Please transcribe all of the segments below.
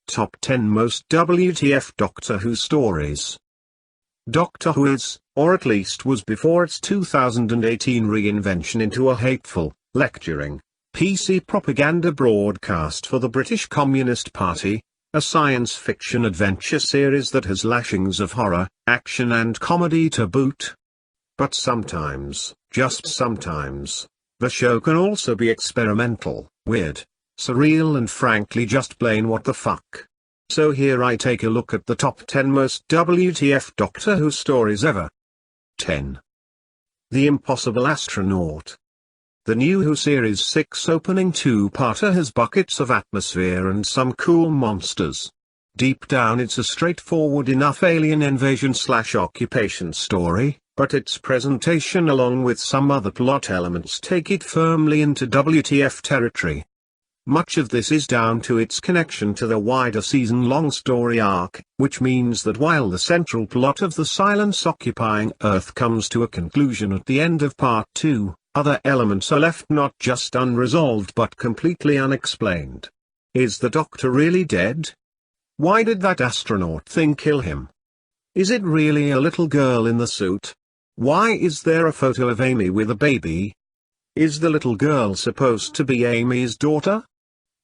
Top 10 Most WTF Doctor Who Stories. Doctor Who is, or at least was before its 2018 reinvention into a hateful, lecturing, PC propaganda broadcast for the British Communist Party, a science fiction adventure series that has lashings of horror, action and comedy to boot. But sometimes, just sometimes, the show can also be experimental, weird, surreal and frankly just plain what the fuck. So here I take a look at the top 10 most WTF Doctor Who stories ever. 10. The Impossible Astronaut. The new Who Series 6 opening two-parter has buckets of atmosphere and some cool monsters. Deep down it's a straightforward enough alien invasion/occupation story, but its presentation along with some other plot elements take it firmly into WTF territory. Much of this is down to its connection to the wider season-long story arc, which means that while the central plot of the silence-occupying Earth comes to a conclusion at the end of Part 2, other elements are left not just unresolved but completely unexplained. Is the Doctor really dead? Why did that astronaut thing kill him? Is it really a little girl in the suit? Why is there a photo of Amy with a baby? Is the little girl supposed to be Amy's daughter?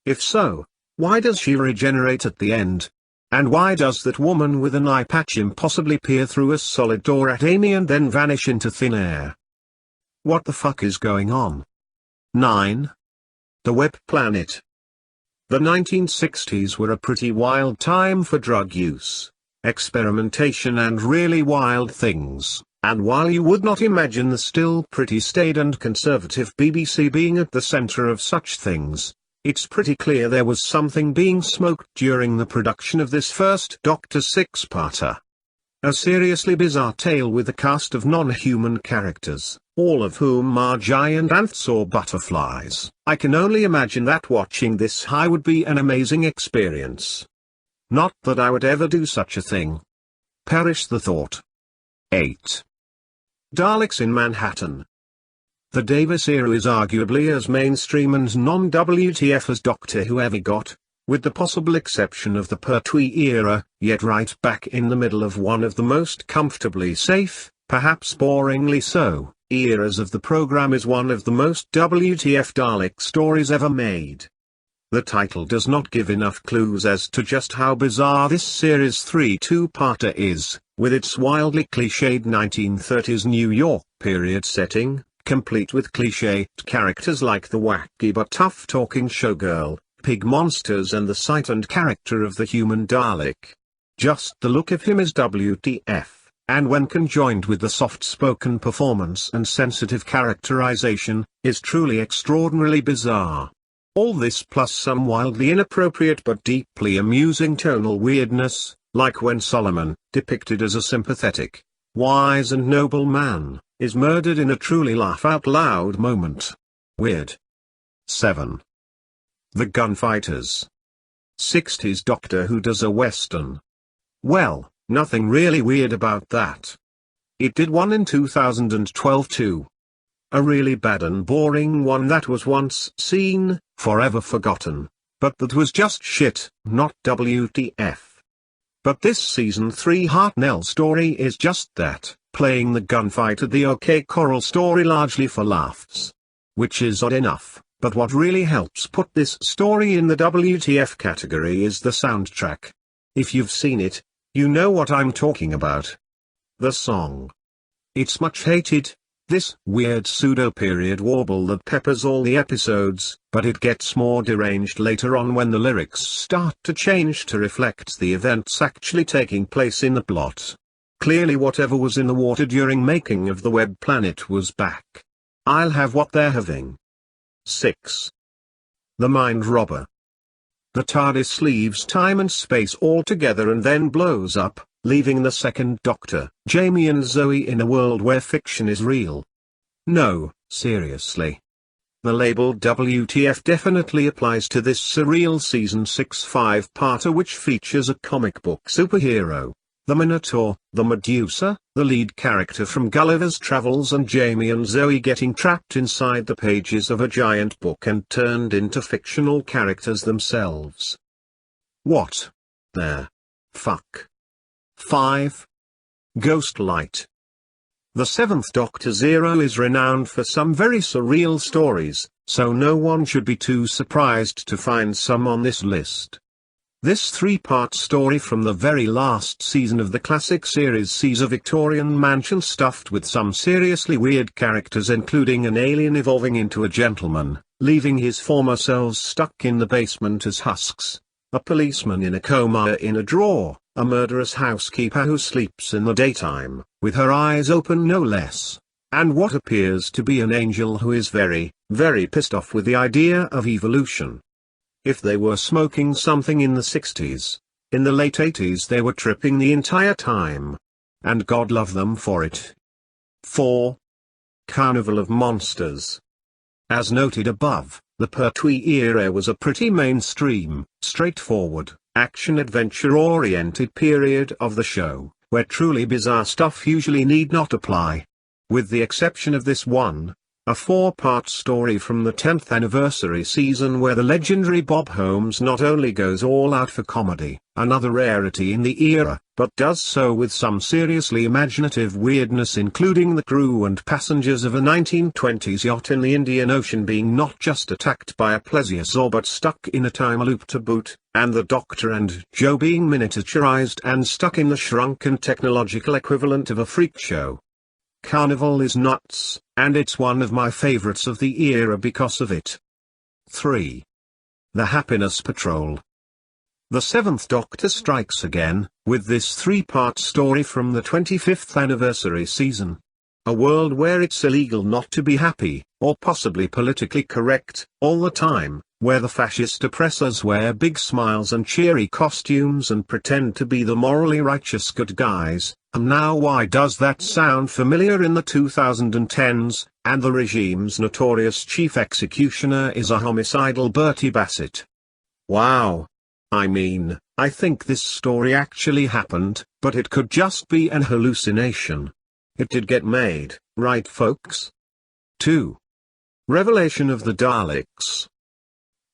If so, why does she regenerate at the end? And why does that woman with an eye patch impossibly peer through a solid door at Amy and then vanish into thin air? What the fuck is going on? 9. The Web Planet. The 1960s were a pretty wild time for drug use, experimentation and really wild things, and while you would not imagine the still pretty staid and conservative BBC being at the center of such things, it's pretty clear there was something being smoked during the production of this first Doctor six-parter. A seriously bizarre tale with a cast of non-human characters, all of whom are giant ants or butterflies. I can only imagine that watching this high would be an amazing experience. Not that I would ever do such a thing. Perish the thought. 8. Daleks in Manhattan. The Davis era is arguably as mainstream and non-WTF as Doctor Who ever got, with the possible exception of the Pertwee era, yet right back in the middle of one of the most comfortably safe, perhaps boringly so, eras of the program is one of the most WTF Dalek stories ever made. The title does not give enough clues as to just how bizarre this Series 3 two-parter is, with its wildly cliched 1930s New York period setting, complete with cliched characters like the wacky but tough-talking showgirl, pig monsters and the sight and character of the human Dalek. Just the look of him is WTF, and when conjoined with the soft-spoken performance and sensitive characterization, is truly extraordinarily bizarre. All this plus some wildly inappropriate but deeply amusing tonal weirdness, like when Solomon, depicted as a sympathetic, wise and noble man, is murdered in a truly laugh-out-loud moment. Weird. 7. The Gunfighters. 60s Doctor Who does a western. Well, nothing really weird about that. It did one in 2012 too. A really bad and boring one that was once seen, forever forgotten, but that was just shit, not WTF. But this season 3 Hartnell story is just that, playing the gunfighter the OK Corral story largely for laughs. Which is odd enough, but what really helps put this story in the WTF category is the soundtrack. If you've seen it, you know what I'm talking about. The song. It's much hated, this weird pseudo-period warble that peppers all the episodes, but it gets more deranged later on when the lyrics start to change to reflect the events actually taking place in the plot. Clearly whatever was in the water during making of the Web Planet was back. I'll have what they're having. 6. The Mind Robber. The TARDIS leaves time and space altogether and then blows up, leaving the second Doctor, Jamie and Zoe in a world where fiction is real. No, seriously. The label WTF definitely applies to this surreal Season 6 5-parter which features a comic book superhero, the Minotaur, the Medusa, the lead character from Gulliver's Travels and Jamie and Zoe getting trapped inside the pages of a giant book and turned into fictional characters themselves. What? there. Fuck. 5. Ghostlight. The Seventh Doctor's era is renowned for some very surreal stories, so no one should be too surprised to find some on this list. This three-part story from the very last season of the classic series sees a Victorian mansion stuffed with some seriously weird characters, including an alien evolving into a gentleman, leaving his former selves stuck in the basement as husks, a policeman in a coma in a drawer, a murderous housekeeper who sleeps in the daytime, with her eyes open no less, and what appears to be an angel who is very, very pissed off with the idea of evolution. If they were smoking something in the 60s, in the late 80s they were tripping the entire time. And God love them for it. 4. Carnival of Monsters. As noted above, the Pertwee era was a pretty mainstream, straightforward, action-adventure-oriented period of the show, where truly bizarre stuff usually need not apply. With the exception of this one, a 4-part story from the 10th anniversary season where the legendary Bob Holmes not only goes all out for comedy, another rarity in the era, but does so with some seriously imaginative weirdness, including the crew and passengers of a 1920s yacht in the Indian Ocean being not just attacked by a plesiosaur but stuck in a time loop to boot, and the Doctor and Joe being miniaturized and stuck in the shrunken technological equivalent of a freak show. Carnival is nuts, and it's one of my favorites of the era because of it. 3. The Happiness Patrol. The Seventh Doctor strikes again, with this 3-part story from the 25th anniversary season. A world where it's illegal not to be happy, or possibly politically correct, all the time, where the fascist oppressors wear big smiles and cheery costumes and pretend to be the morally righteous good guys. And now why does that sound familiar in the 2010s, and the regime's notorious chief executioner is a homicidal Bertie Bassett? Wow. I mean, I think this story actually happened, but it could just be an hallucination. It did get made, right folks? 2. Revelation of the Daleks.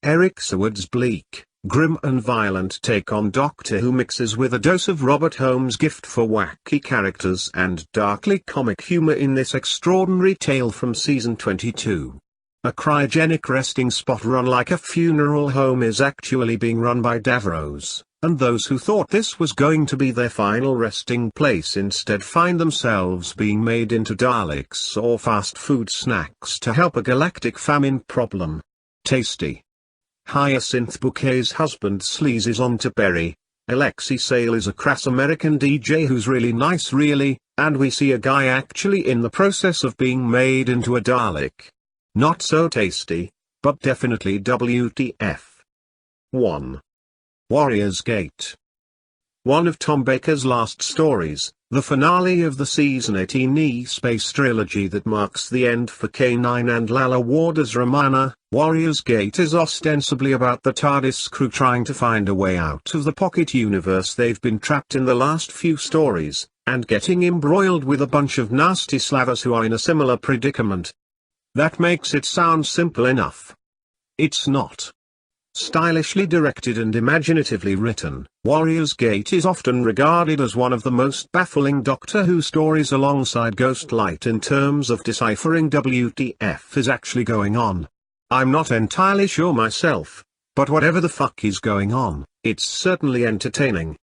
Eric Seward's bleak, grim and violent take on Doctor Who mixes with a dose of Robert Holmes' gift for wacky characters and darkly comic humor in this extraordinary tale from season 22. A cryogenic resting spot run like a funeral home is actually being run by Davros, and those who thought this was going to be their final resting place instead find themselves being made into Daleks or fast food snacks to help a galactic famine problem. Tasty. Hyacinth Bouquet's husband sleazes onto Berry. Alexei Sale is a crass American DJ who's really nice really, and we see a guy actually in the process of being made into a Dalek. Not so tasty, but definitely WTF. 1. Warrior's Gate. One of Tom Baker's last stories, the finale of the Season 18 E-Space trilogy that marks the end for K9 and Lalla Ward's Romana, Warrior's Gate is ostensibly about the TARDIS crew trying to find a way out of the pocket universe they've been trapped in the last few stories, and getting embroiled with a bunch of nasty slavers who are in a similar predicament. That makes it sound simple enough. It's not. Stylishly directed and imaginatively written, Warrior's Gate is often regarded as one of the most baffling Doctor Who stories alongside Ghostlight in terms of deciphering WTF is actually going on. I'm not entirely sure myself, but whatever the fuck is going on, it's certainly entertaining.